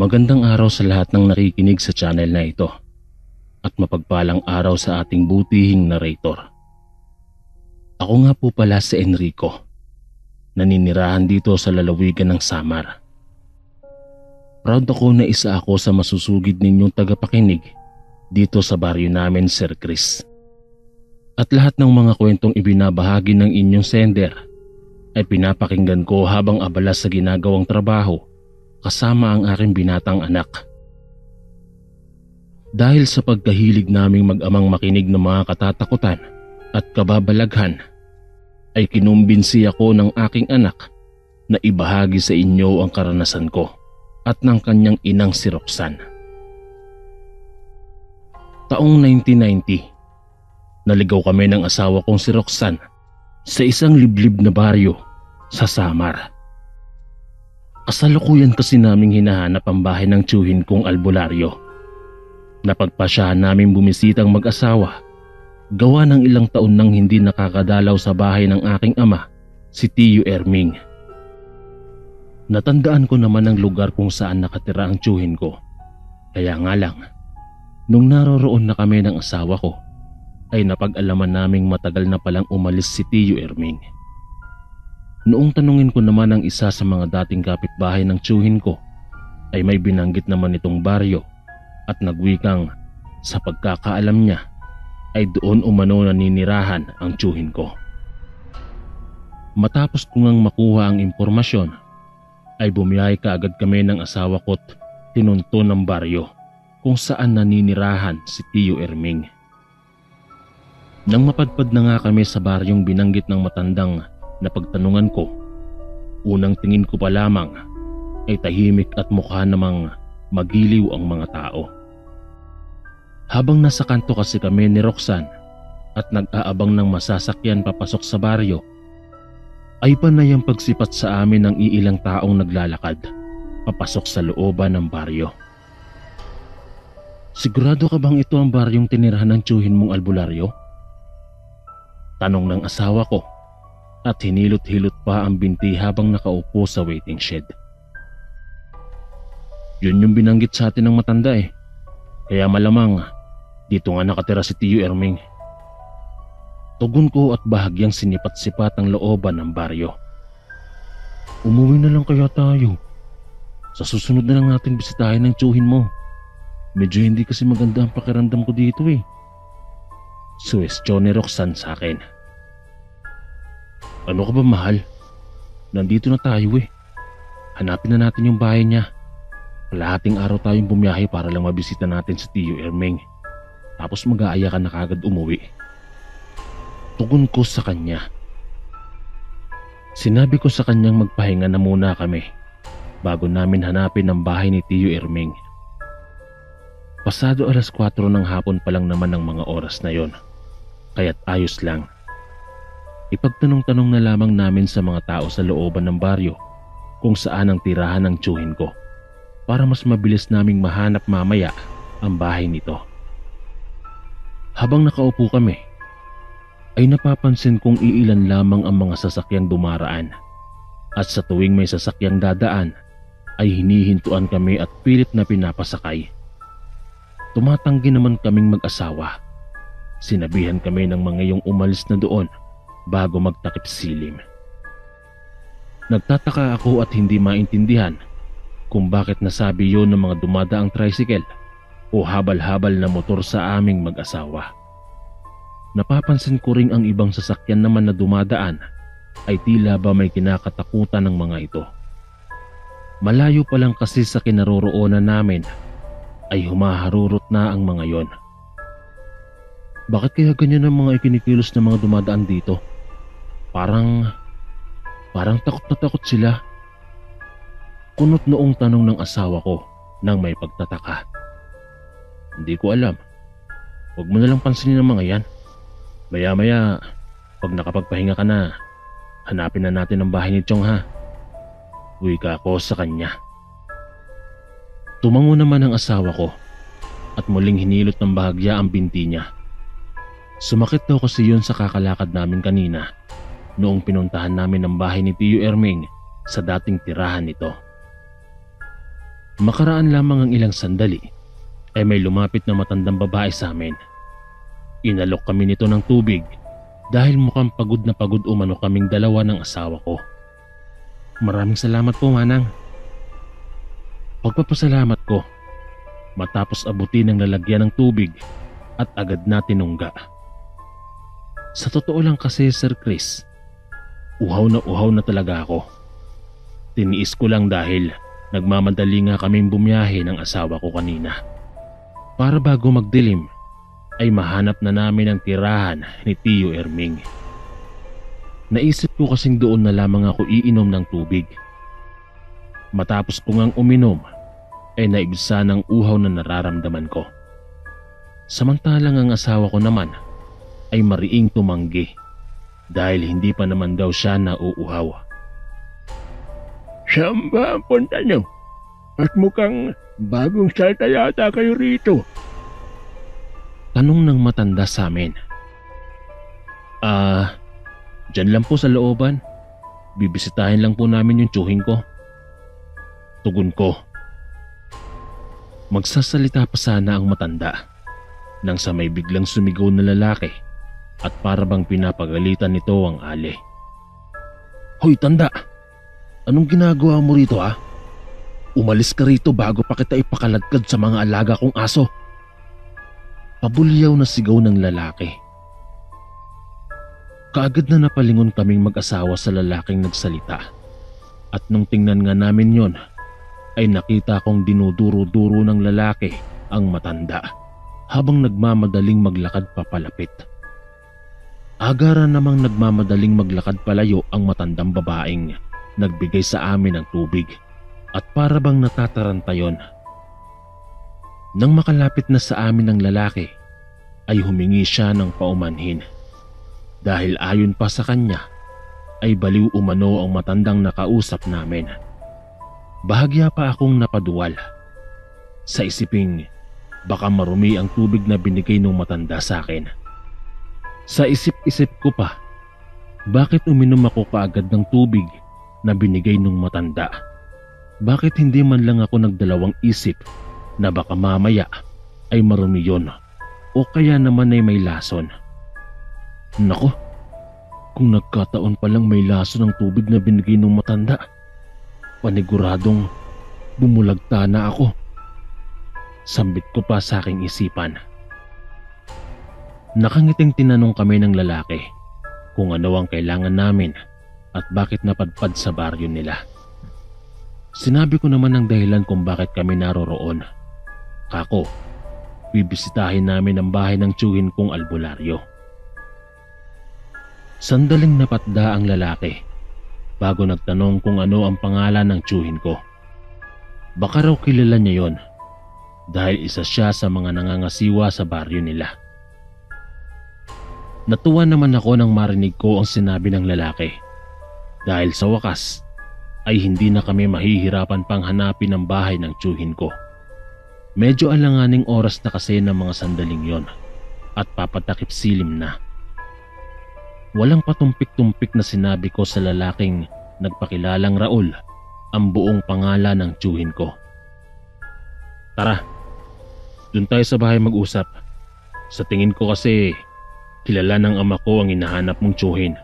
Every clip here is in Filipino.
Magandang araw sa lahat ng nakikinig sa channel na ito at mapagpalang araw sa ating butihing narrator. Ako nga po pala si Enrico, naninirahan dito sa lalawigan ng Samar. Proud ako na isa ako sa masusugid ninyong tagapakinig dito sa baryo namin, Sir Chris. At lahat ng mga kwentong ibinabahagi ng inyong sender ay pinapakinggan ko habang abala sa ginagawang trabaho kasama ang aking binatang anak. Dahil sa pagkahilig naming mag-amang makinig ng mga katatakutan at kababalaghan, ay kinumbinsi ako ng aking anak na ibahagi sa inyo ang karanasan ko at ng kanyang inang si Roxanne. Taong 1990, naligaw kami ng asawa kong si Roxanne sa isang liblib na baryo sa Samar. Kasalukuyan kasi naming hinahanap ang bahay ng tiyuhin kong albularyo. Napagpasyahan namin bumisitang mag-asawa, gawa ng ilang taon nang hindi nakakadalaw sa bahay ng aking ama, si Tiyo Erming. Natandaan ko naman ang lugar kung saan nakatira ang tiyuhin ko. Kaya nga lang, nung naroroon na kami ng asawa ko, ay napag-alaman naming matagal na palang umalis si Tiyo Erming. Noong tanungin ko naman ang isa sa mga dating kapitbahay ng tiyuhin ko, ay may binanggit naman itong baryo at nagwikang sa pagkakaalam niya ay doon umano naninirahan ang tiyuhin ko. Matapos ko ngang makuha ang impormasyon, ay bumiyahe kaagad kami ng asawa ko't tinunto ng baryo kung saan naninirahan si Tiyo Erming. Nang mapadpad na nga kami sa baryong binanggit ng matandang na pagtanungan ko, unang tingin ko pa lamang ay tahimik at mukha namang magiliw ang mga tao. Habang nasa kanto kasi kami ni Roxanne at nag-aabang ng masasakyan papasok sa baryo, ay panay ang pagsipat sa amin ng iilang taong naglalakad papasok sa looban ng baryo. Sigurado ka bang ito ang baryong tinirahan ng tiyuhin mong albularyo? Tanong ng asawa ko at hinilot-hilot pa ang binti habang nakaupo sa waiting shed. Yun yung binanggit sa atin ng matanda eh. Kaya malamang dito nga nakatira si Tiyo Erming. Tugon ko at bahagyang sinipat-sipat ang looban ng baryo. Umuwi na lang kaya tayo. Sa susunod na lang natin bisitahin ng tiyuhin mo. Medyo hindi kasi maganda ang pakiramdam ko dito eh. Suwestyon ni Roxanne sa akin. Ano ka ba mahal? Nandito na tayo eh. Hanapin na natin yung bahay niya. Kalahating araw tayong bumiyahe para lang mabisita natin si Tiyo Erming. Tapos mag-aaya ka na kagad umuwi. Tugon ko sa kanya. Sinabi ko sa kanyang magpahinga na muna kami bago namin hanapin ang bahay ni Tiyo Erming. Pasado 4:00 ng hapon pa lang naman ang mga oras na yon. Kaya't ayos lang. Ipagtanong-tanong na lamang namin sa mga tao sa looban ng baryo kung saan ang tirahan ng tiyuhin ko para mas mabilis naming mahanap mamaya ang bahay nito. Habang nakaupo kami, ay napapansin kong iilan lamang ang mga sasakyang dumaraan at sa tuwing may sasakyang dadaan ay hinihintuan kami at pilit na pinapasakay. Tumatanggi naman kaming mag-asawa. Sinabihan kami ng mga iyong umalis na doon bago magtakip silim. Nagtataka ako at hindi maintindihan kung bakit nasabi yon ng mga dumadaang tricycle o habal-habal na motor sa aming mag-asawa. Napapansin ko ring ang ibang sasakyan naman na dumadaan ay tila ba may kinakatakutan ng mga ito. Malayo pa lang kasi sa kinaroroonan namin ay humaharurot na ang mga yon. Bakit kaya ganyan ang mga ikinikilos ng mga dumadaan dito? Parang takot na takot sila. Kunot noong tanong ng asawa ko nang may pagtataka. Hindi ko alam. Huwag mo na lang pansinin ang mga yan. Maya-maya, pag nakapagpahinga ka na, hanapin na natin ang bahay ni Chong ha. Wika ko sa kanya. Tumango naman ang asawa ko at muling hinilot ng bahagya ang binti niya. Sumakit daw kasi yun sa kakalakad namin kanina noong pinuntahan namin ang bahay ni Tiyo Erming sa dating tirahan nito. Makaraan lamang ang ilang sandali ay may lumapit na matandang babae sa amin. Inalok kami nito ng tubig dahil mukhang pagod na pagod umano kaming dalawa ng asawa ko. Maraming salamat po, Manang. Pagpapasalamat ko matapos abutin ng lalagyan ng tubig at agad na tinungga. Sa totoo lang kasi, Sir Chris, uhaw na talaga ako. Tiniis ko lang dahil nagmamadali nga kaming bumiyahe ng asawa ko kanina. Para bago magdilim ay mahanap na namin ang tirahan ni Tio Erming. Naisip ko kasing doon na lamang ako iinom ng tubig. Matapos ko ngang uminom ay naibsa ng uhaw na nararamdaman ko. Samantalang ang asawa ko naman ay mariing tumanggi dahil hindi pa naman daw siya nauuhaw. Saan ba ang punta niyo? At mukhang bagong salta yata kayo rito. Tanong ng matanda sa amin. Dyan lang po sa looban. Bibisitahin lang po namin yung tsuhin ko. Tugon ko. Magsasalita pa sana ang matanda nang sa may biglang sumigaw na lalaki at para bang pinapagalitan nito ang ali. Hoy tanda! Anong ginagawa mo rito ha? Umalis ka rito bago pa kita ipakaladkad sa mga alaga kong aso. Pabulyaw na sigaw ng lalaki. Kaagad na napalingon kaming mag-asawa sa lalaking nagsalita. At nung tingnan nga namin yon, ay nakita kong dinuduro-duro ng lalaki ang matanda habang nagmamadaling maglakad papalapit. Agara namang nagmamadaling maglakad palayo ang matandang babaeng nagbigay sa amin ng tubig at para bang natataranta yon. Nang makalapit na sa amin ang lalaki, ay humingi siya ng paumanhin. Dahil ayon pa sa kanya, ay baliw umano ang matandang nakausap namin. Bahagya pa akong napaduwal sa isiping baka marumi ang tubig na binigay ng matanda sa akin. Sa isip-isip ko pa, bakit uminom ako kaagad ng tubig na binigay ng matanda? Bakit hindi man lang ako nagdalawang isip na baka mamaya ay marumi yon o kaya naman ay may lason? Nako, kung nagkataon palang may lason ng tubig na binigay ng matanda, paniguradong bumulagta na ako. Sambit ko pa sa aking isipan. Nakangiting tinanong kami ng lalaki kung ano ang kailangan namin at bakit napadpad sa baryo nila. Sinabi ko naman ang dahilan kung bakit kami naroroon. Kako, bibisitahin namin ang bahay ng tiyuhin kong albularyo. Sandaling napatda ang lalaki bago nagtanong kung ano ang pangalan ng tiyuhin ko. Baka raw kilala niya yon dahil isa siya sa mga nangangasiwa sa baryo nila. Natuwa naman ako nang marinig ko ang sinabi ng lalaki dahil sa wakas ay hindi na kami mahihirapan pang hanapin ang bahay ng tiyuhin ko. Medyo alanganing oras na kasi ng mga sandaling yon at papatakip silim na. Walang patumpik-tumpik na sinabi ko sa lalaking nagpakilalang Raul ang buong pangalan ng tiyuhin ko. Tara, dun tayo sa bahay mag-usap. Sa tingin ko kasi kilala ng ama ko ang hinahanap mong tiyuhin.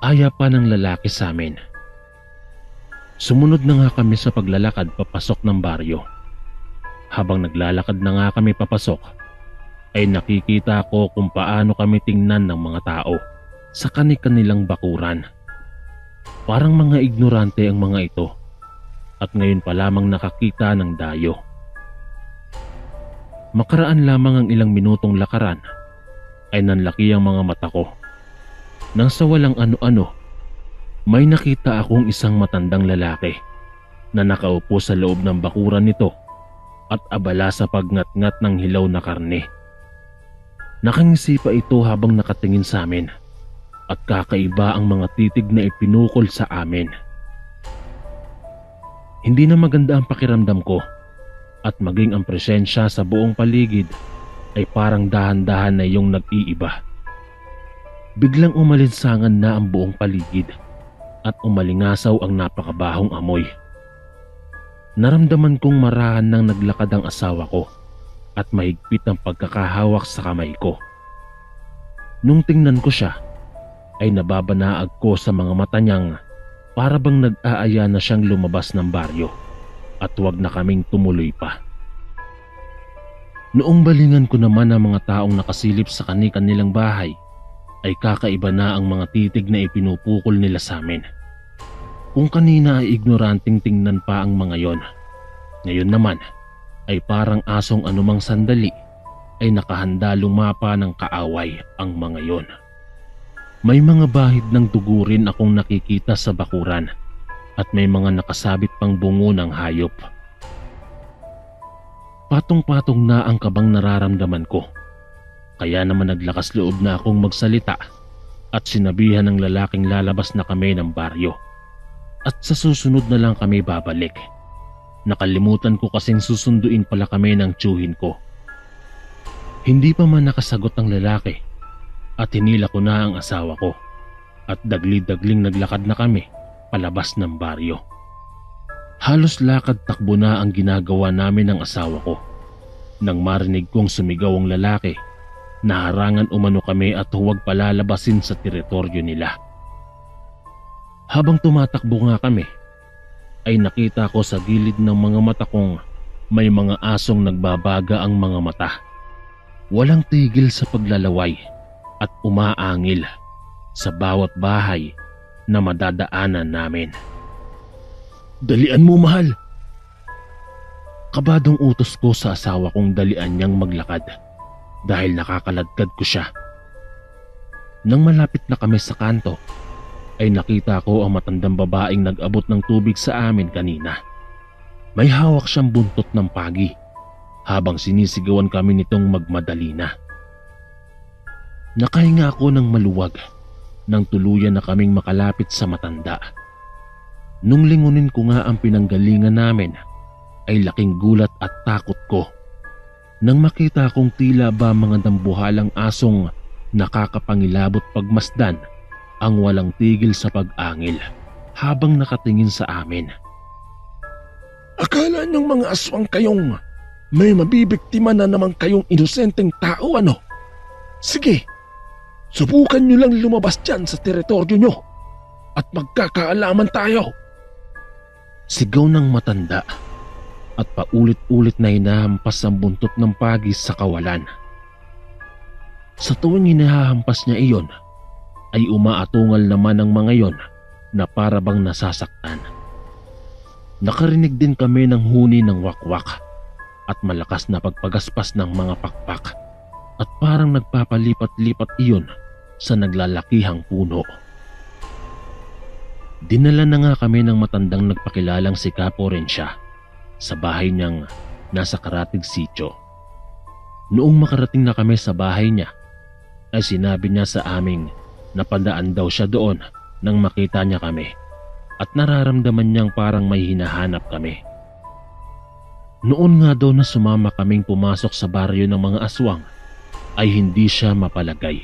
Aya pa ng lalaki sa amin. Sumunod na nga kami sa paglalakad papasok ng baryo. Habang naglalakad na nga kami papasok, ay nakikita ko kung paano kami tingnan ng mga tao sa kani-kanilang bakuran. Parang mga ignorante ang mga ito at ngayon pa lamang nakakita ng dayo. Makaraan lamang ang ilang minutong lakaran ay nanlaki ang mga mata ko. Nang sa walang ano-ano, may nakita akong isang matandang lalaki na nakaupo sa loob ng bakuran nito at abala sa pagngat-ngat ng hilaw na karne. Nakangisi pa ito habang nakatingin sa amin at kakaiba ang mga titig na ipinukol sa amin. Hindi na maganda ang pakiramdam ko at maging ang presensya sa buong paligid ay parang dahan-dahan na iyong nag-iiba. Biglang umalinsangan na ang buong paligid at umalingasaw ang napakabahong amoy. Naramdaman kong marahan ng naglakad ang asawa ko at mahigpit ang pagkakahawak sa kamay ko. Nung tingnan ko siya, ay nababanaag ko sa mga mata niyang para bang nag-aaya na siyang lumabas ng baryo at huwag na kaming tumuloy pa. Noong balingan ko naman ang mga taong nakasilip sa kani-kanilang bahay, ay kakaiba na ang mga titig na ipinupukol nila sa amin. Kung kanina ay ignoranting tingnan pa ang mga yon, ngayon naman ay parang asong anumang sandali ay nakahanda lumapa ng kaaway ang mga yon. May mga bahid ng dugo rin akong nakikita sa bakuran at may mga nakasabit pang bungo ng hayop. Patong-patong na ang kabang nararamdaman ko. Kaya naman naglakas loob na akong magsalita at sinabihan ng lalaking lalabas na kami ng baryo. At sa susunod na lang kami babalik. Nakalimutan ko kasing susunduin pala kami ng tiyuhin ko. Hindi pa man nakasagot ang lalaki at hinila ko na ang asawa ko at dagli-dagling naglakad na kami palabas ng baryo. Halos lakad takbo na ang ginagawa namin ng asawa ko nang marinig kong sumigaw ang lalaki na harangan umano kami at huwag palalabasin sa teritoryo nila. Habang tumatakbo nga kami, ay nakita ko sa gilid ng mga mata kong may mga asong nagbabaga ang mga mata. Walang tigil sa paglalaway at umaangil sa bawat bahay na madadaanan namin. "Dalian mo, mahal!" Kabadong utos ko sa asawa kong dalian niyang maglakad dahil nakakaladkad ko siya. Nang malapit na kami sa kanto, ay nakita ko ang matandang babaeng nag-abot ng tubig sa amin kanina. May hawak siyang buntot ng pagi habang sinisigawan kami nitong magmadali na. Nakahinga ako ng maluwag nang tuluyan na kaming makalapit sa matanda. Nung lingunin ko nga ang pinanggalingan namin, ay laking gulat at takot ko nang makita kong tila ba mga dambuhalang asong nakakapangilabot pagmasdan ang walang tigil sa pag-angil habang nakatingin sa amin. Akala niyong mga aswang kayong may mabibiktima na naman kayong inosenteng tao, ano? Sige, subukan niyo lang lumabas dyan sa teritoryo niyo at magkakaalaman tayo. Sigaw ng matanda at paulit-ulit na hinahampas ang buntot ng pagi sa kawalan. Sa tuwing hinahampas niya iyon, ay umaatungal naman ang mga yon na para bang nasasaktan. Nakarinig din kami ng huni ng wakwak at malakas na pagpagaspas ng mga pakpak at parang nagpapalipat-lipat iyon sa naglalakihang puno. Dinala na nga kami ng matandang nagpakilalang si Capo Rencia sa bahay niyang nasa Karatig Sitio. Noong makarating na kami sa bahay niya, ay sinabi niya sa aming napadaan daw siya doon nang makita niya kami at nararamdaman niyang parang may hinahanap kami. Noon nga daw na sumama kaming pumasok sa baryo ng mga aswang ay hindi siya mapalagay.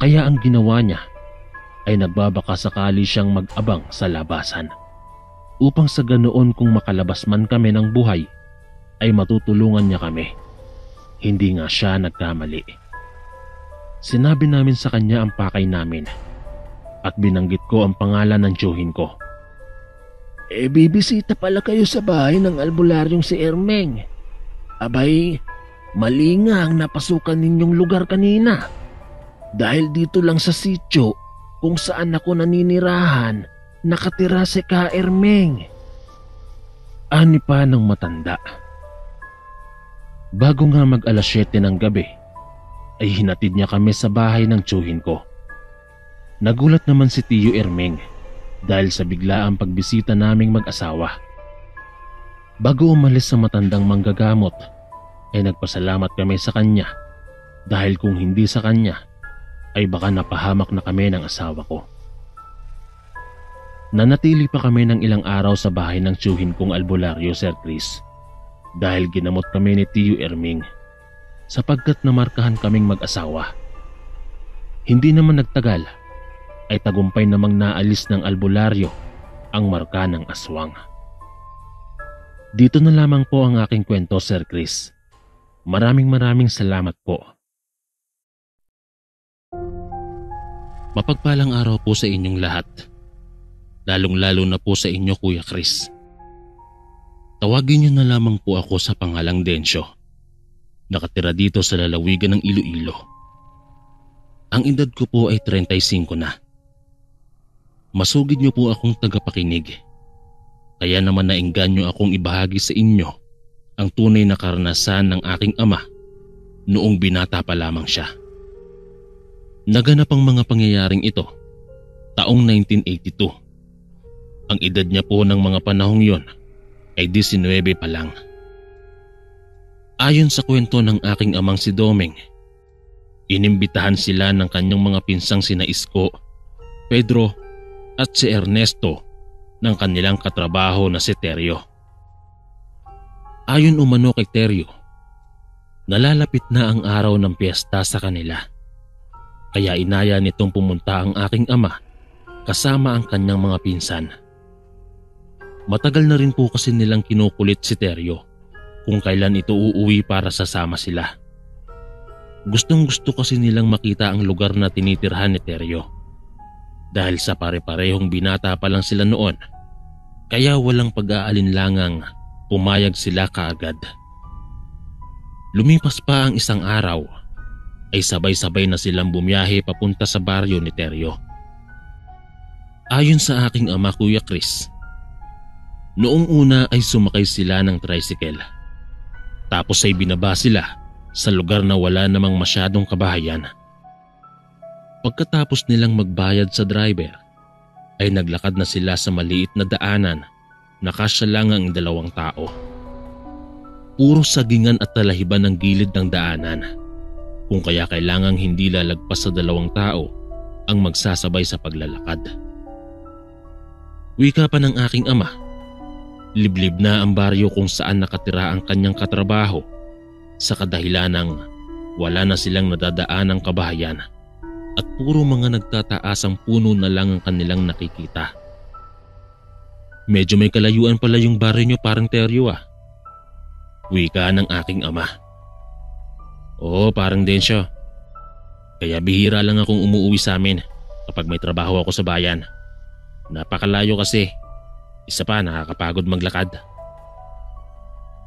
Kaya ang ginawa niya ay nagbabaka sakali siyang mag-abang sa labasan upang sa ganoon kung makalabas man kami ng buhay ay matutulungan niya kami. Hindi nga siya nagkamali. Sinabi namin sa kanya ang pakay namin at binanggit ko ang pangalan ng tiyuhin ko. Bibisita pala kayo sa bahay ng albularyong si Ermeng. Abay, mali nga ang napasukan ninyong lugar kanina. Dahil dito lang sa sityo kung saan ako naninirahan, nakatira si Ka Ermeng. Ani pa ng matanda. Bago nga mag-alas 7 ng gabi, ay hinatid niya kami sa bahay ng tiyuhin ko. Nagulat naman si Tiyo Ermeng dahil sa biglaang pagbisita naming mag-asawa. Bago umalis sa matandang manggagamot, ay nagpasalamat kami sa kanya dahil kung hindi sa kanya, ay baka napahamak na kami ng asawa ko. Nanatili pa kami ng ilang araw sa bahay ng tiyuhin kong albularyo, Sir Chris, dahil ginamot kami ni Tiyo Ermeng sapagkat namarkahan kaming mag-asawa. Hindi naman nagtagal ay tagumpay namang naalis ng albularyo ang marka ng aswang. Dito na lamang po ang aking kwento, Sir Chris. Maraming salamat po. Mapagpalang araw po sa inyong lahat. Lalong-lalo na po sa inyo, Kuya Chris. Tawagin niyo na lamang po ako sa pangalang Densyo. Nakatira dito sa lalawigan ng Iloilo. Ang edad ko po ay 35 na. Masugid niyo po akong tagapakinig. Kaya naman naengganyo akong ibahagi sa inyo ang tunay na karanasan ng aking ama noong binata pa lamang siya. Naganap ang mga pangyayaring ito taong 1982. Ang edad niya po ng mga panahong yon ay 19 pa lang. Ayon sa kwento ng aking amang si Doming, inimbitahan sila ng kanyang mga pinsang sina Isko, Pedro at si Ernesto ng kanilang katrabaho na si Teryo. Ayon umano kay Teryo, nalalapit na ang araw ng piyesta sa kanila. Kaya inaya nitong pumunta ang aking ama kasama ang kanyang mga pinsan. Matagal na rin po kasi nilang kinukulit si Teryo kung kailan ito uuwi para sasama sila. Gustong-gusto kasi nilang makita ang lugar na tinitirhan ni Teryo. Dahil sa pare-parehong binata pa lang sila noon, kaya walang pag-aalinlangang pumayag sila kaagad. Lumipas pa ang isang araw, ay sabay-sabay na silang bumiyahe papunta sa baryo ni Teryo. Ayon sa aking ama, Kuya Chris, noong una ay sumakay sila ng tricycle. Tapos ay binaba sila sa lugar na wala namang masyadong kabahayan. Pagkatapos nilang magbayad sa driver, ay naglakad na sila sa maliit na daanan na kasya lang ang 2 tao. Puro sagingan at talahiban ang gilid ng daanan, kung kaya kailangang hindi lalagpas sa 2 tao ang magsasabay sa paglalakad. Wika pa ng aking ama, liblib na ang baryo kung saan nakatira ang kanyang katrabaho sa kadahilanang wala na silang nadadaanang kabahayan at puro mga nagtataasang puno na lang ang kanilang nakikita. Medyo may kalayuan pala yung baryo nyo, parang Teryo ah. Wika ng aking ama. Oo, parang Densyo. Kaya bihira lang akong umuwi sa amin kapag may trabaho ako sa bayan. Napakalayo kasi. Isa pa, nakakapagod maglakad.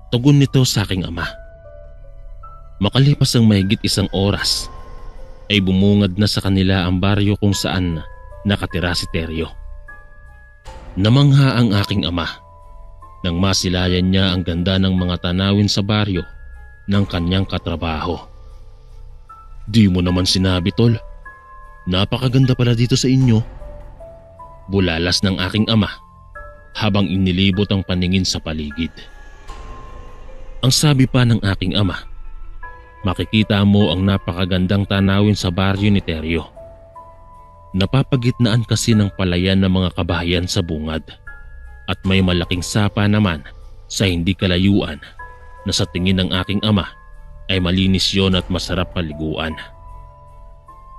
Tugon nito sa aking ama. Makalipas ang mahigit 1 oras, ay bumungad na sa kanila ang baryo kung saan nakatira si Teryo. Namangha ang aking ama nang masilayan niya ang ganda ng mga tanawin sa baryo ng kanyang katrabaho. Di mo naman sinabi, tol. Napakaganda pala dito sa inyo. Bulalas ng aking ama habang inilibot ang paningin sa paligid. Ang sabi pa ng aking ama, makikita mo ang napakagandang tanawin sa baryo ni Teryo. Napapagitnaan kasi ng palayan ng mga kabahayan sa bungad at may malaking sapa naman sa hindi kalayuan na sa tingin ng aking ama ay malinis yon at masarap paliguan.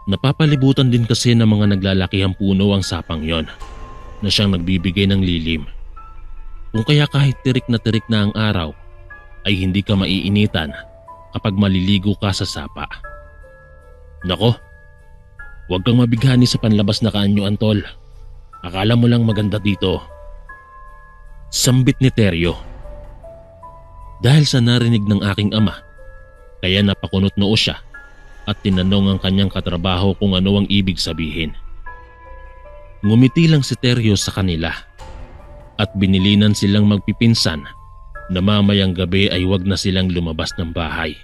Napapalibutan din kasi ng mga naglalakihang puno ang sapang yon na siyang nagbibigay ng lilim. Kung kaya kahit tirik na ang araw ay hindi ka maiinitan kapag maliligo ka sa sapa. Nako, huwag kang mabighani sa panlabas na kaanyuan, tol. Akala mo lang maganda dito. Sambit ni Teryo. Dahil sa narinig ng aking ama, kaya napakunot noo siya at tinanong ang kanyang katrabaho kung ano ang ibig sabihin. Ngumiti lang si Teryo sa kanila at binilinan silang magpipinsan na mamayang gabi ay wag na silang lumabas ng bahay.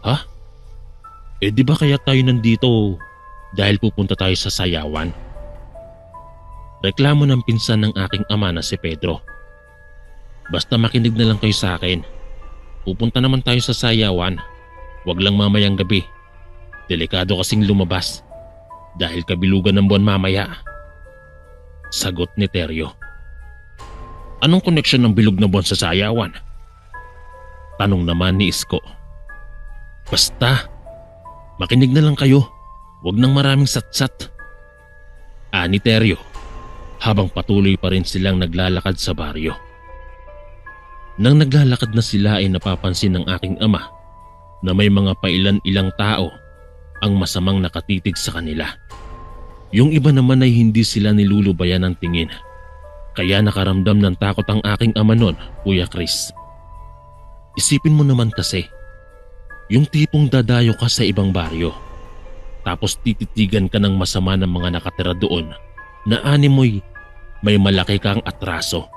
Ha? Di ba kaya tayo nandito dahil pupunta tayo sa sayawan? Reklamo ng pinsan ng aking ama na si Pedro. Basta makinig na lang kayo sa akin. Pupunta naman tayo sa sayawan. Wag lang mamayang gabi. Delikado kasing lumabas dahil kabilugan ng buwan mamaya. Sagot ni Teryo. Anong koneksyon ng bilog na buwan sa sayawan? Tanong naman ni Isko. Basta, makinig na lang kayo. Huwag nang maraming satsat. Ani Teryo, habang patuloy pa rin silang naglalakad sa baryo. Nang naglalakad na sila ay napapansin ng aking ama na may mga pailan-ilang tao ang masamang nakatitig sa kanila. Yung iba naman ay hindi sila nilulubayan ng tingin. Kaya nakaramdam ng takot ang aking ama nun, Kuya Chris. Isipin mo naman kasi, yung tipong dadayo ka sa ibang baryo, tapos tititigan ka ng masama ng mga nakatira doon na animoy may malaki kang atraso.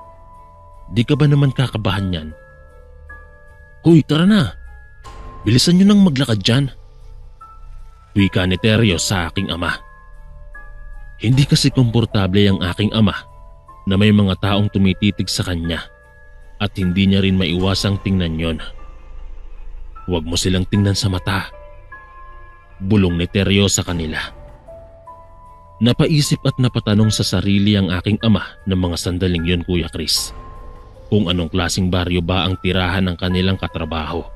Di ka ba naman kakabahan yan? Huy, tara na! Bilisan nyo nang maglakad dyan. Wika ni Teryo sa aking ama. Hindi kasi komportable ang aking ama na may mga taong tumititig sa kanya at hindi niya rin maiwasang tingnan yon. Huwag mo silang tingnan sa mata. Bulong ni Teryo sa kanila. Napaisip at napatanong sa sarili ang aking ama ng mga sandaling yon, Kuya Chris. Kung anong klaseng baryo ba ang tirahan ng kanilang katrabaho.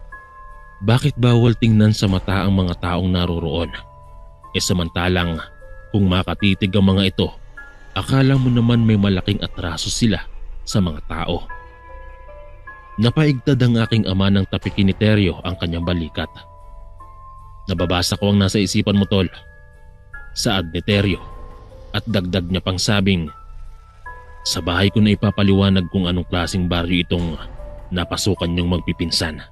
Bakit bawal tingnan sa mata ang mga taong naroroon? Samantalang kung makatitig ang mga ito, akala mo naman may malaking atraso sila sa mga tao. Napaigtad ang aking ama ng tapikin ni Teryo ang kanyang balikat. Nababasa ko ang nasa isipan mo, tol. Saad ni Teryo at dagdag niya pang sabing, sa bahay ko na ipapaliwanag kung anong klaseng baryo itong napasukan niyong magpipinsan.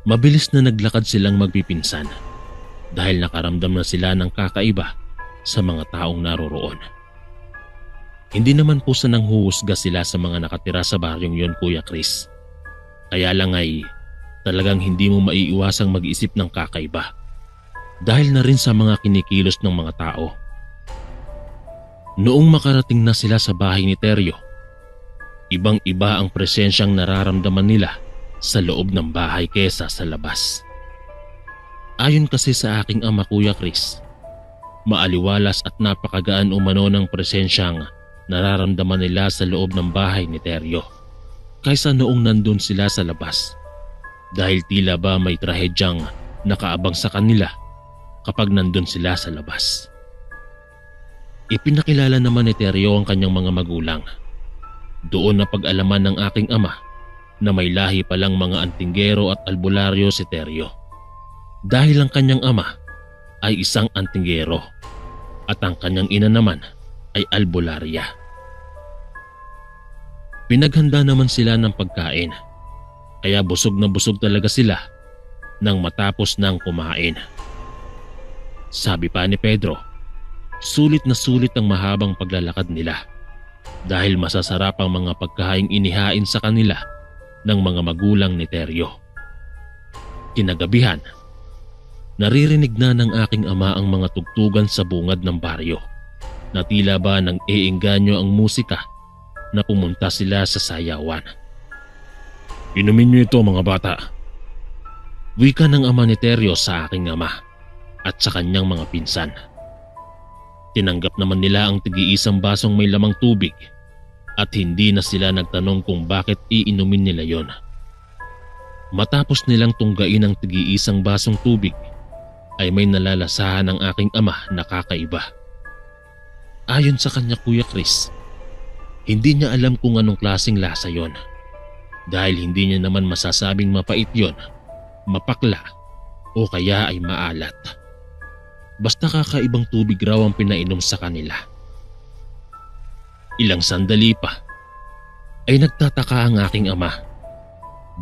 Mabilis na naglakad silang magpipinsan dahil nakaramdam na sila ng kakaiba sa mga taong naroroon. Hindi naman po sa nanghuhusga sila sa mga nakatira sa baryong yon, Kuya Chris. Kaya lang ay talagang hindi mo maiiwasang mag-isip ng kakaiba dahil na rin sa mga kinikilos ng mga tao. Noong makarating na sila sa bahay ni Teryo, ibang-iba ang presensyang nararamdaman nila sa loob ng bahay kesa sa labas. Ayon kasi sa aking ama, Kuya Chris, maaliwalas at napakagaan umano ng presensyang nararamdaman nila sa loob ng bahay ni Teryo kaysa noong nandun sila sa labas dahil tila ba may trahedyang nakaabang sa kanila kapag nandun sila sa labas. Ipinakilala naman ni Teryo ang kanyang mga magulang. Doon na pag-alaman ng aking ama na may lahi palang mga antinggero at albularyo si Teryo. Dahil ang kanyang ama ay isang antinggero at ang kanyang ina naman ay albularya. Pinaghanda naman sila ng pagkain, kaya busog na busog talaga sila nang matapos ng kumain. Sabi pa ni Pedro, sulit na sulit ang mahabang paglalakad nila dahil masasarap ang mga pagkaing inihain sa kanila ng mga magulang ni Teryo. Kinagabihan, naririnig na ng aking ama ang mga tugtugan sa bungad ng baryo na tila ba nang iingganyo ang musika na pumunta sila sa sayawan. Inumin niyo ito, mga bata. Wika ng ama ni Teryo sa aking ama at sa kanyang mga pinsan. Tinanggap naman nila ang tig-iisang basong may lamang tubig at hindi na sila nagtanong kung bakit iinumin nila yon. Matapos nilang tunggain ang tig-iisang basong tubig ay may nalalasahan ng aking ama na kakaiba. Ayon sa kanya, Kuya Chris, hindi niya alam kung anong klaseng lasa yon dahil hindi niya naman masasabing mapait yon, mapakla o kaya ay maalat. Basta kakaibang tubig raw ang pinainom sa kanila. Ilang sandali pa ay nagtataka ang aking ama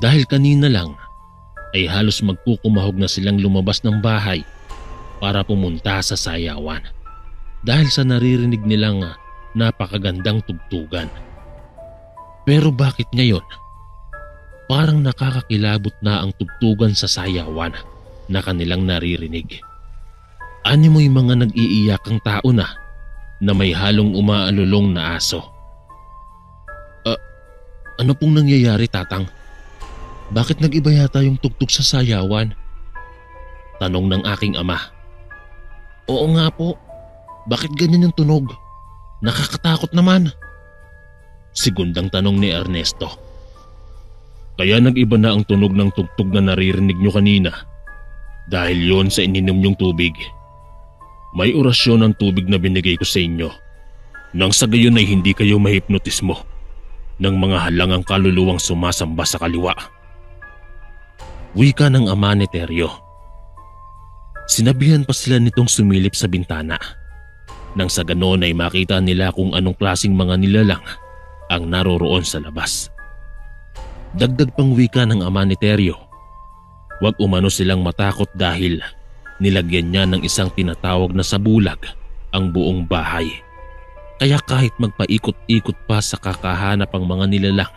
dahil kanina lang ay halos magkukumahog na silang lumabas ng bahay para pumunta sa sayawan dahil sa naririnig nilang napakagandang tugtugan. Pero bakit ngayon? Parang nakakakilabot na ang tugtugan sa sayawan na kanilang naririnig. Animoy mga nag-iiyakang tao na may halong umaalulong na aso. Ano pong nangyayari, Tatang? Bakit nag-iba yata yung tugtog sa sayawan? Tanong ng aking ama. Oo nga po, bakit ganyan yung tunog? Nakakatakot naman. Segundang tanong ni Ernesto. Kaya nag-iba na ang tunog ng tugtog na naririnig nyo kanina dahil yon sa ininom nyong tubig. May orasyon ng tubig na binigay ko sa inyo nang sa gayon ay hindi kayo mahipnotismo. ng mga halangang kaluluwang sumasamba sa kaliwa. Wika ng ama ni Teryo. Sinabihan pa sila nitong sumilip sa bintana. Nang sa ganon ay makita nila kung anong klaseng mga nilalang ang naroroon sa labas. Dagdag pang wika ng ama ni Teryo. Huwag umano silang matakot dahil nilagyan niya ng isang tinatawag na sabulag ang buong bahay. Kaya kahit magpaikot-ikot pa sa kakahanap ang mga nilalang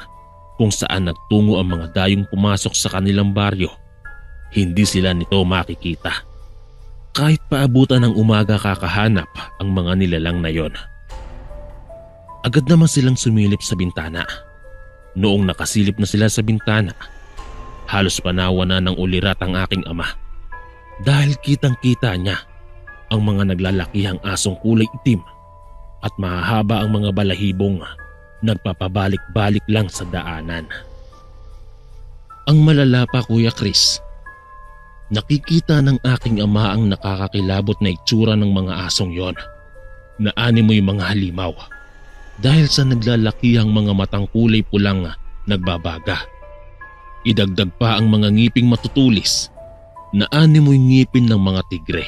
kung saan nagtungo ang mga dayong pumasok sa kanilang baryo, hindi sila nito makikita. Kahit paabutan ng umaga kakahanap ang mga nilalang na yon. Agad naman silang sumilip sa bintana. Noong nakasilip na sila sa bintana, halos panawa na ng ulirat ang aking ama. Dahil kitang-kita niya ang mga naglalakihang asong kulay itim at mahahaba ang mga balahibong nagpapabalik-balik lang sa daanan. Ang malala pa, Kuya Chris, nakikita ng aking ama ang nakakakilabot na itsura ng mga asong yon na animoy mga halimaw dahil sa naglalakihang mga matang kulay pulang nagbabaga. Idagdag pa ang mga ngiping matutulis na animoy ngipin ng mga tigre.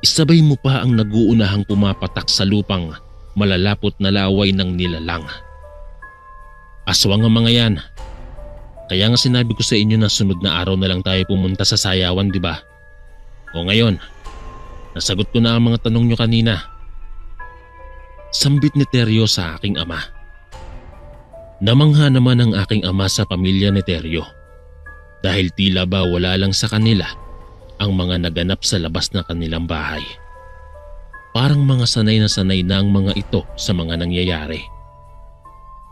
Isabay mo pa ang naguunahang pumapatak sa lupang malalapot na laway ng nilalang. Aswang ang mga yan. Kaya nga sinabi ko sa inyo na sunod na araw na lang tayo pumunta sa sayawan, di ba? O ngayon, nasagot ko na ang mga tanong nyo kanina. Sambit ni Teryo sa aking ama. Namangha naman ang aking ama sa pamilya ni Teryo dahil tila ba wala lang sa kanila ang mga naganap sa labas ng kanilang bahay. Parang mga sanay na ang mga ito sa mga nangyayari.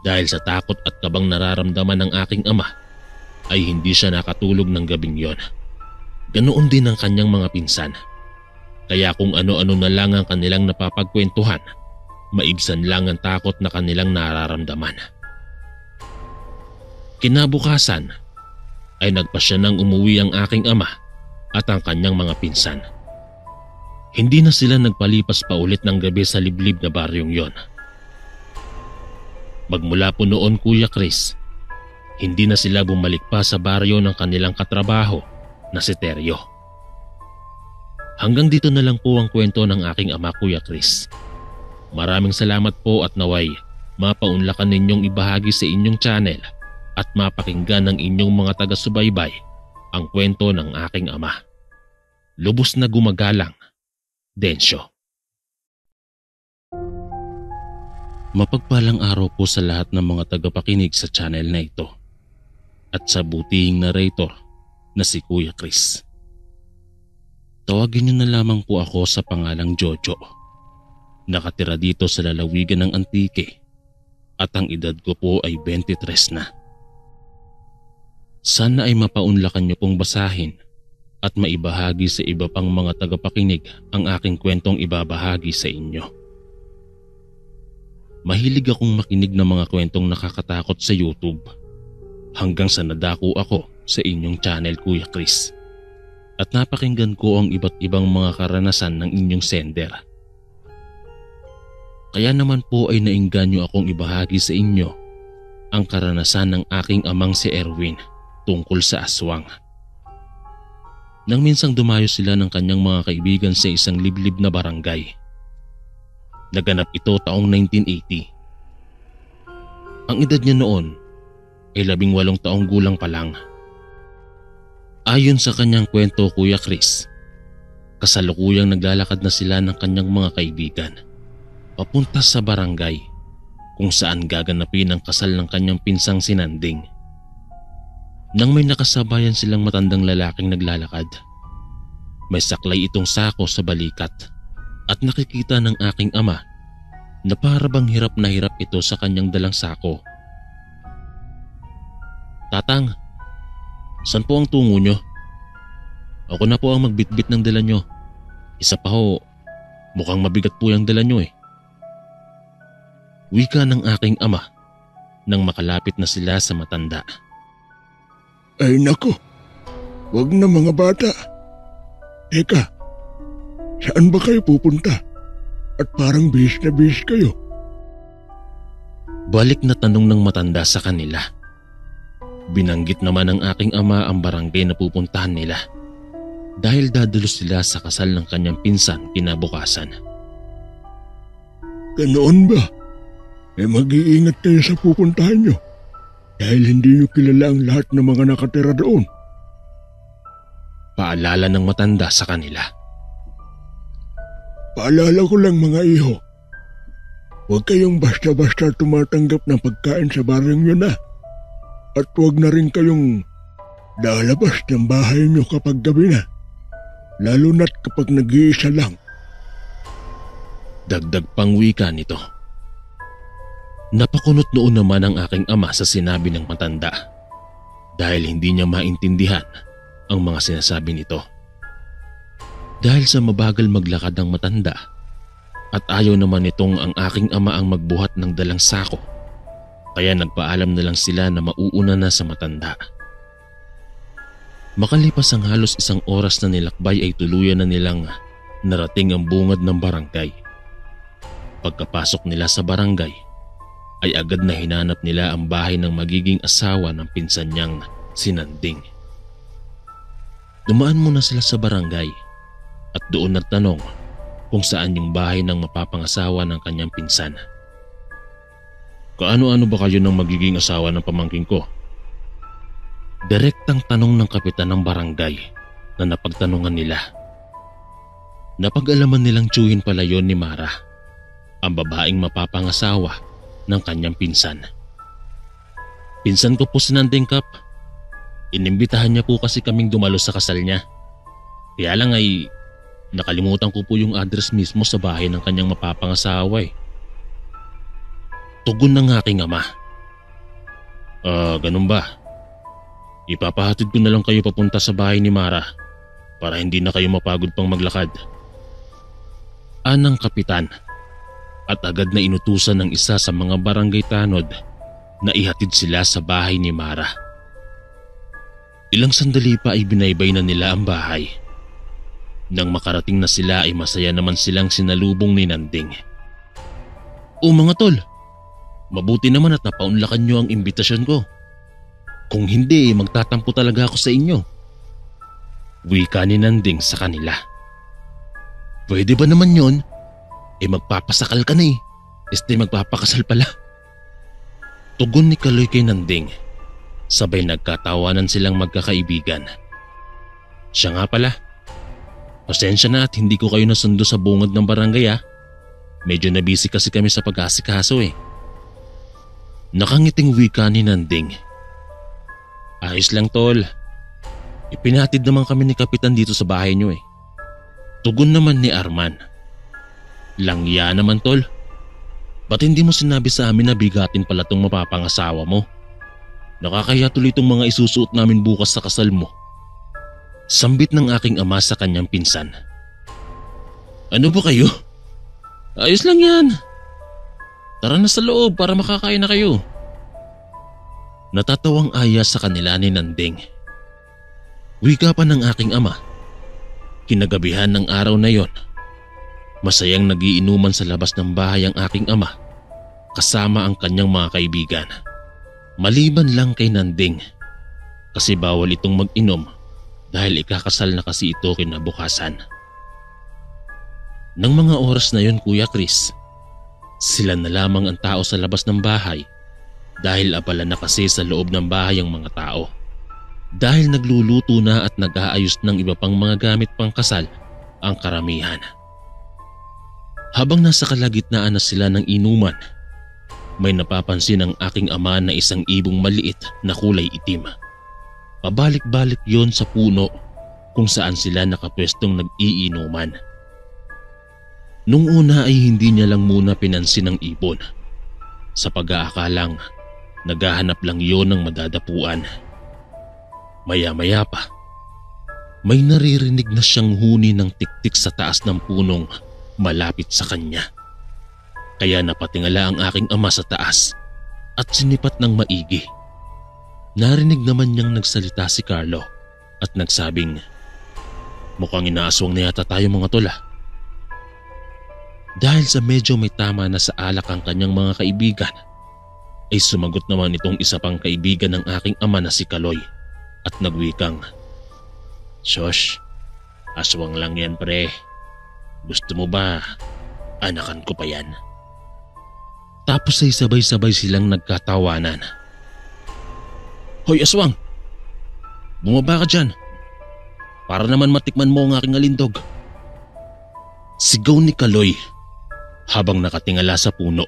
Dahil sa takot at kabang nararamdaman ng aking ama ay hindi siya nakatulog ng gabing yon. Ganoon din ang kanyang mga pinsan. Kaya kung ano-ano na lang ang kanilang napapagkwentuhan, maibsan lang ang takot na kanilang nararamdaman. Kinabukasan ay nagpasya nang umuwi ang aking ama at ang kanyang mga pinsan. Hindi na sila nagpalipas pa ulit ng gabi sa liblib na baryong yon. Magmula po noon, Kuya Chris, hindi na sila bumalik pa sa baryo ng kanilang katrabaho na si Teryo. Hanggang dito na lang po ang kwento ng aking ama, Kuya Chris. Maraming salamat po at naway mapaunlakan ninyong ibahagi sa inyong channel at mapakinggan ng inyong mga taga-subaybay ang kwento ng aking ama. Lubos na gumagalang, Densyo. Mapagpalang araw po sa lahat ng mga tagapakinig sa channel na ito at sa butihing narrator na si Kuya Chris. Tawagin niyo na lamang po ako sa pangalang Jojo. Nakatira dito sa lalawigan ng Antique at ang edad ko po ay 23 na. Sana ay mapaunlakan niyo pong basahin at maibahagi sa iba pang mga tagapakinig ang aking kwentong ibabahagi sa inyo. Mahilig akong makinig ng mga kwentong nakakatakot sa YouTube hanggang sa nadako ako sa inyong channel, Kuya Chris. At napakinggan ko ang iba't ibang mga karanasan ng inyong sender. Kaya naman po ay nainganyo akong ibahagi sa inyo ang karanasan ng aking amang si Erwin tungkol sa aswang. Nang minsang dumayo sila ng kanyang mga kaibigan sa isang liblib na barangay. Naganap ito taong 1980. Ang edad niya noon ay 18 taong gulang pa lang. Ayon sa kanyang kwento, Kuya Chris, kasalukuyang naglalakad na sila ng kanyang mga kaibigan papunta sa barangay kung saan gaganapin ang kasal ng kanyang pinsang si Nanding. Nang may nakasabayan silang matandang lalaking naglalakad, may saklay itong sako sa balikat at nakikita ng aking ama na para bang hirap na hirap ito sa kanyang dalang sako. "Tatang, saan po ang tungo nyo? Ako na po ang magbitbit ng dala nyo. Isa pa ho, mukhang mabigat po yung dala nyo eh." Wika ng aking ama nang makalapit na sila sa matanda. Ay nako, wag na mga bata. Teka, saan ba kayo pupunta? At parang bihis na bihis kayo. Balik na tanong ng matanda sa kanila. Binanggit naman ng aking ama ang barangay na pupuntahan nila dahil dadalo sila sa kasal ng kanyang pinsan kinabukasan. Ganoon ba? Mag-iingat kayo sa pupuntahan nyo dahil hindi nyo kilala ang lahat ng mga nakatira doon. Paalala ng matanda sa kanila. Paalala ko lang mga iho, huwag kayong basta-basta tumatanggap ng pagkain sa barang nyo na. At huwag na rin kayong lalabas ng bahay nyo kapag gabi na, lalo na't kapag nag-iisa lang. Dagdag pang wika nito. Napakunot noon naman ang aking ama sa sinabi ng matanda dahil hindi niya maintindihan ang mga sinasabi nito. Dahil sa mabagal maglakad ng matanda at ayaw naman nitong ang aking ama ang magbuhat ng dalang sako, kaya nagpaalam na lang sila na mauuna na sa matanda. Makalipas ang halos 1 oras na nilakbay ay tuluyan na nilang narating ang bungad ng barangay. Pagkapasok nila sa barangay ay agad na hinanap nila ang bahay ng magiging asawa ng pinsan niyang si Nanding. Dumaan muna sila sa barangay at doon nagtanong kung saan yung bahay ng mapapangasawa ng kanyang pinsan. Kaano-ano ba kayo ng magiging asawa ng pamangking ko? Direktang tanong ng kapitan ng barangay na napagtanungan nila. Napag-alaman nilang tiyuhin pala yon ni Mara, ang babaeng mapapangasawa ng kanyang pinsan. Pinsan ko po si Nanding Kap. Inimbitahan niya po kasi kaming dumalo sa kasal niya. Kaya lang ay nakalimutan ko po yung address mismo sa bahay ng kanyang mapapangasawa eh. Tugon ng aking ama. Ganun ba? Ipapahatid ko na lang kayo papunta sa bahay ni Mara para hindi na kayo mapagod pang maglakad. Anang kapitan at agad na inutusan ng isa sa mga barangay tanod na ihatid sila sa bahay ni Mara. Ilang sandali pa ay binaybay na nila ang bahay. Nang makarating na sila ay masaya naman silang sinalubong ni Nanding. O mga tol, mabuti naman at napaunlakan nyo ang imbitasyon ko. Kung hindi, magtatampo talaga ako sa inyo. Wika ni Nanding sa kanila. Pwede ba naman yon? Magpapasakal ka na eh. Magpapakasal pala. Tugon ni Kaloy kay Nanding. Sabay nagkatawanan silang magkakaibigan. Siya nga pala. Pasensya na at hindi ko kayo nasundo sa bungad ng barangay ah. Medyo nabisi kasi kami sa pag-asikaso eh. Nakangiting wika ni Nanding. Ayos lang tol. Ipinatid naman kami ni Kapitan dito sa bahay nyo eh. Tugon naman ni Arman. Langya naman tol. Ba't hindi mo sinabi sa amin na bigatin pala tong mapapangasawa mo? Nakakaya tuloy itong mga isusuot namin bukas sa kasal mo. Sambit ng aking ama sa kanyang pinsan. Ano ba kayo? Ayos lang yan. Tara na sa loob para makakain na kayo. Natatawang aya sa kanila ni Nanding. Wika pa ng aking ama. Kinagabihan ng araw na yon, masayang nagiinuman sa labas ng bahay ang aking ama kasama ang kanyang mga kaibigan. Maliban lang kay Nanding kasi bawal itong mag-inom dahil ikakasal na kasi ito kinabukasan. Nang mga oras na yon Kuya Chris, sila na lamang ang tao sa labas ng bahay dahil abala na kasi sa loob ng bahay ang mga tao. Dahil nagluluto na at nag-aayos ng iba pang mga gamit pang kasal ang karamihan. Habang nasa kalagitnaan na sila ng inuman, may napapansin ang aking ama na isang ibong maliit na kulay itim. Pabalik-balik yon sa puno kung saan sila nakapwestong nag-iinuman. Nung una ay hindi niya lang muna pinansin ang ibon. Sa pag-aakalang naghahanap lang yon ng madadapuan. Maya-maya pa, may naririnig na siyang huni ng tiktik sa taas ng punong malapit sa kanya. Kaya napatingala ang aking ama sa taas at sinipat ng maigi. Narinig naman niyang nagsalita si Carlo at nagsabing, "Mukhang inaaswang na yata tayo mga tol ah." Dahil sa medyo may tama na sa alak ang kanyang mga kaibigan, ay sumagot naman itong isa pang kaibigan ng aking ama na si Kaloy at nagwikang, "Shosh, aswang lang yan pre. Gusto mo ba anakan ko pa yan?" Tapos ay sabay-sabay silang nagkatawanan. "Hoy aswang! Bumaba ka dyan! Para naman matikman mo ang aking alindog!" Sigaw ni Kaloy habang nakatingala sa puno.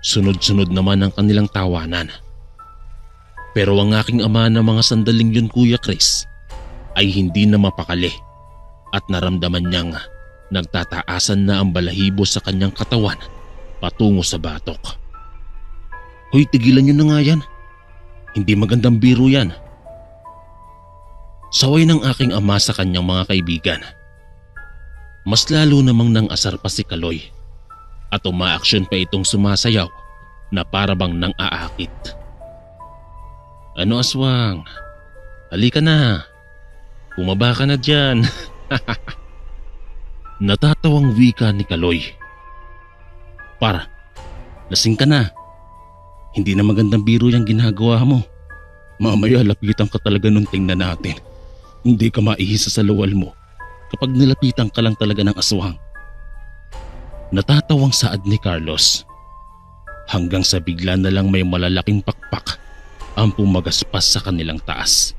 Sunod-sunod naman ang kanilang tawanan. Pero ang aking ama na mga sandaling yun, Kuya Chris, ay hindi na mapakali at naramdaman niyang nagtataasan na ang balahibo sa kanyang katawan patungo sa batok. "Hoy, tigilan niyo na nga yan. Hindi magandang biro yan." Saway ng aking ama sa kanyang mga kaibigan. Mas lalo namang nang asar pa si Kaloy at umaaksyon pa itong sumasayaw na parabang nang aakit. "Ano aswang? Halika na. Bumaba ka na dyan." Natatawang wika ni Kaloy. "Para, lasing ka na. Hindi na magandang biro yung ginagawa mo. Mamaya lapitan ka talaga nung tingnan natin. Hindi ka maihisa sa luwal mo kapag nilapitan ka lang talaga ng aswang." Natatawang saad ni Carlos. Hanggang sa bigla na lang may malalaking pakpak ang pumagaspas sa kanilang taas.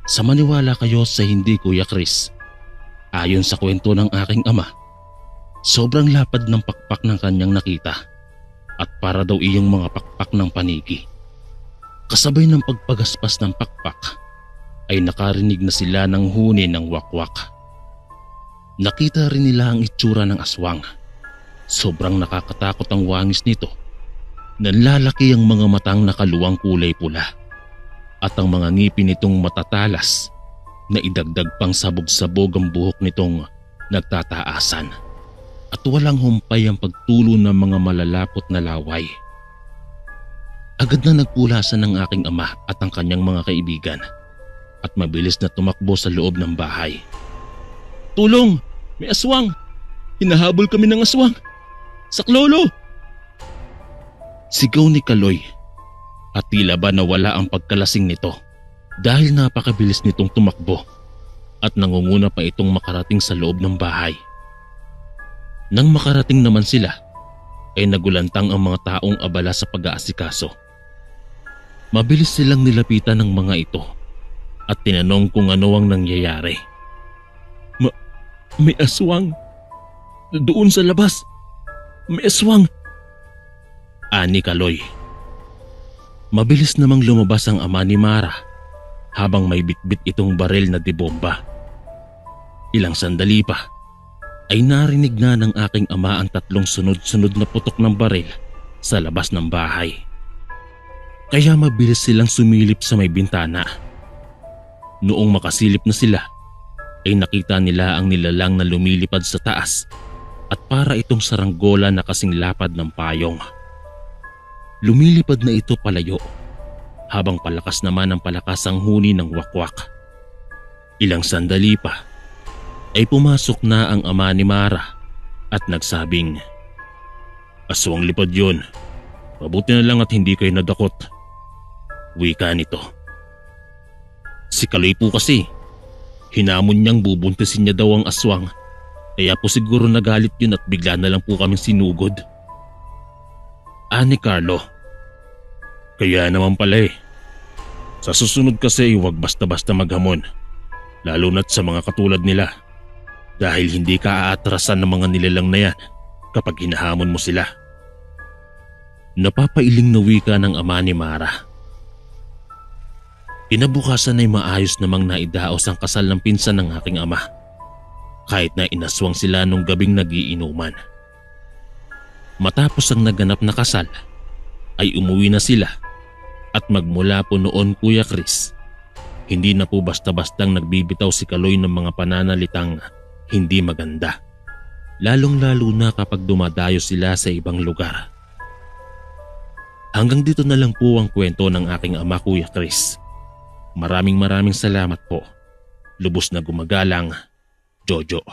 Sa maniwala kayo sa hindi, Kuya Chris, ayon sa kwento ng aking ama, sobrang lapad ng pakpak ng kanyang nakita at para daw iyong mga pakpak ng paniki. Kasabay ng pagpagaspas ng pakpak ay nakarinig na sila ng huni ng wakwak. Nakita rin nila ang itsura ng aswang. Sobrang nakakatakot ang wangis nito. Nanlalaki ang mga matang nakaluwang kulay pula at ang mga ngipin nitong matatalas na idagdag pang sabog-sabog ang buhok nitong nagtataasan at walang humpay ang pagtulo ng mga malalapot na laway. Agad na nagpulasan ng aking ama at ang kanyang mga kaibigan at mabilis na tumakbo sa loob ng bahay. "Tulong! May aswang! Hinahabol kami ng aswang! Saklolo!" Sigaw ni Kaloy at tila ba nawala ang pagkalasing nito dahil napakabilis nitong tumakbo at nangunguna pa itong makarating sa loob ng bahay. Nang makarating naman sila ay nagulantang ang mga taong abala sa pag-aasikaso. Mabilis silang nilapitan ng mga ito at tinanong kung ano ang nangyayari. May aswang! Doon sa labas! May aswang!" ani Kaloy. Mabilis namang lumabas ang ama ni Mara habang may bitbit itong baril na dibomba. Ilang sandali pa ay narinig na ng aking ama ang tatlong sunod-sunod na putok ng baril sa labas ng bahay. Kaya mabilis silang sumilip sa may bintana. Noong makasilip na sila ay nakita nila ang nilalang na lumilipad sa taas at para itong saranggola na kasing lapad ng payong. Lumilipad na ito palayo habang palakas naman ang palakas ang huni ng wakwak. Ilang sandali pa ay pumasok na ang ama ni Mara at nagsabing, "Aswang lipad yun. Mabuti na lang at hindi kayo nadakot." Wika nito. Si Kaloy po kasi, hinamon niyang bubuntisin niya daw ang aswang, kaya po siguro nagalit yun at bigla na lang po kaming sinugod. Ani Carlo. "Kaya naman pala eh. Sa susunod kasi huwag basta-basta maghamon, lalo na't sa mga katulad nila, dahil hindi ka aatrasan ng mga nilalang na yan kapag hinahamon mo sila." Napapailing na wika ng ama ni Mara. Kinabukasan ay maayos namang naidaos ang kasal ng pinsan ng aking ama, kahit na inaswang sila nung gabing nagiinuman. Matapos ang naganap na kasal, ay umuwi na sila at magmula po noon, Kuya Chris, hindi na po basta-bastang nagbibitaw si Kaloy ng mga pananalitang hindi maganda, lalong-lalo na kapag dumadayo sila sa ibang lugar. Hanggang dito na lang po ang kwento ng aking ama, Kuya Chris. Maraming salamat po. Lubos na gumagalang, Jojo.